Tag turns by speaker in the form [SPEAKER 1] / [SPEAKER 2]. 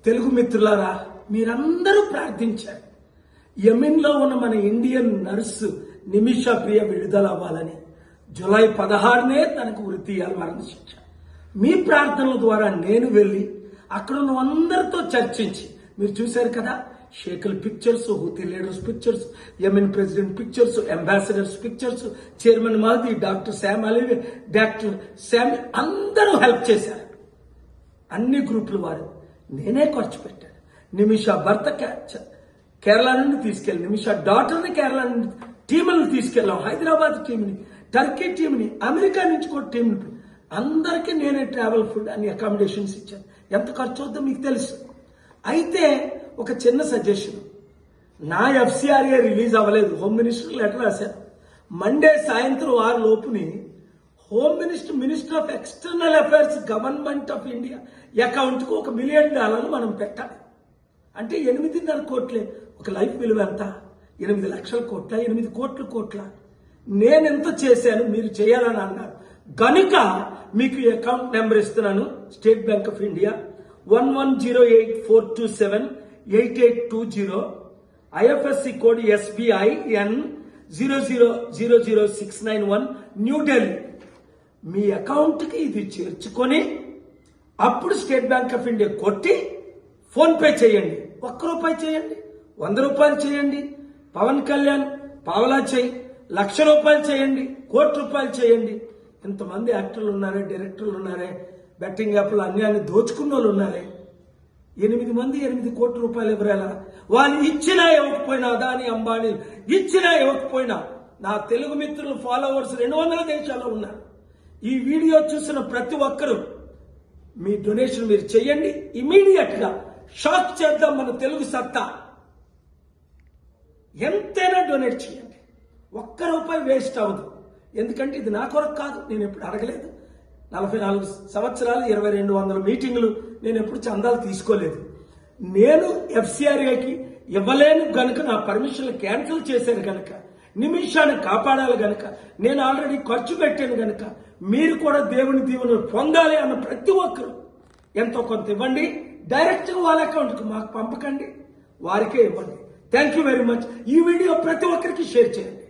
[SPEAKER 1] తెలుగు మిత్రులారా, మీరందరూ ప్రార్థించారు యెమెన్లో ఉన్న మన ఇండియన్ నర్సు నిమిషా ప్రియ విడుదల అవ్వాలని. జూలై 16నే తనకు ఉరి తీయాలి మరణశిక్ష. మీ ప్రార్థనల ద్వారా నేను వెళ్ళి అక్కడ ఉన్న అందరితో చర్చించి, మీరు చూశారు కదా, షేకుల pictures, Houthi leaders pictures, Yemen president pictures, ambassadors pictures, chairman మాది, డాక్టర్ శామ్ అలీవి, డాక్టర్ శామ్ అందరూ హెల్ప్ చేశారు. అన్ని గ్రూపుల వారు నేనే ఖర్చు పెట్టాను. నిమిషా భర్త కేరళ నుండి తీసుకెళ్ళి, నిమిషా డాటర్ని కేరళ నుండి టీములను తీసుకెళ్ళాం, హైదరాబాద్ టీంని, టర్కీ టీంని, అమెరికా నుంచి కూడా టీంని, అందరికీ నేనే ట్రావెల్, ఫుడ్ అన్ని అకామిడేషన్స్ ఇచ్చాను. ఎంత ఖర్చు అవుతుందో మీకు తెలుసు. అయితే ఒక చిన్న సజెషన్, నా ఎఫ్సిఆర్ఏ రిలీజ్ అవ్వలేదు, హోమ్ మినిస్టర్ లెటర్ రాశారు. మండే సాయంత్రం 6 లోపుని home minister, minister of external affairs, government of India అకౌంట్కు $1 మిలియన్ మనం పెట్టాలి. అంటే 8.5 కోట్లే. ఒక లైఫ్ విలువ ఎంత? 8 లక్షల కోట్ల, 8 కోట్ల. నేనెంత చేశాను, మీరు చేయాలని అన్నారు గనుక మీకు అకౌంట్ నెంబర్ ఇస్తున్నాను. State Bank of India 1108427820, IFSC code SBI N 0000691, New Delhi. మీ అకౌంట్కి ఇది చేర్చుకొని అప్పుడు స్టేట్ బ్యాంక్ ఆఫ్ ఇండియా కొట్టి ఫోన్ పే చేయండి. ₹1 చేయండి, ₹100 చేయండి, పవన్ కళ్యాణ్ పావలా చేయి, ₹1,00,000 చేయండి, ₹1,00,00,000 చేయండి. ఇంతమంది యాక్టర్లు ఉన్నారే, డైరెక్టర్లు ఉన్నారే, బెట్టింగ్ యాప్లు అన్ని దోచుకున్న వాళ్ళు ఉన్నారే. 8 మంది ₹8 కోట్ల ఎవరేలా? వాళ్ళు ఇచ్చినా ఇవ్వకపోయినా, అదాని అంబానీ ఇచ్చినా ఇవ్వకపోయినా, నా తెలుగు మిత్రులు ఫాలోవర్స్ 200 దేశాల్లో ఉన్నారు. ఈ వీడియో చూసిన ప్రతి ఒక్కరూ మీ డొనేషన్ మీరు చేయండి. ఇమీడియట్ గా షాక్ చేద్దాం మన తెలుగు సత్తా. ఎంతైనా డొనేట్ చేయండి, ₹1 వేస్ట్ అవ్వదు. ఎందుకంటే ఇది నా కొరకు కాదు, నేను ఎప్పుడు అడగలేదు. 44 సంవత్సరాలు, 2200 మీటింగులు, నేను ఎప్పుడు చందాలు తీసుకోలేదు. నేను ఎఫ్సిఆర్ఏకి ఇవ్వలేను గనుక, నా పర్మిషన్లు క్యాన్సిల్ చేశాను గనుక, నిమిషాన్ని కాపాడాలి గనుక, నేను ఆల్రెడీ ఖర్చు పెట్టాను గనుక, మీరు కూడా దేవుని దీవెనలు పొందాలి అన్న ప్రతి ఒక్కరు ఎంతో కొంత ఇవ్వండి. డైరెక్ట్గా వాళ్ళ అకౌంట్కి మాకు పంపకండి, వారికే ఇవ్వండి. Thank you very much. ఈ వీడియో ప్రతి ఒక్కరికి షేర్ చేయండి.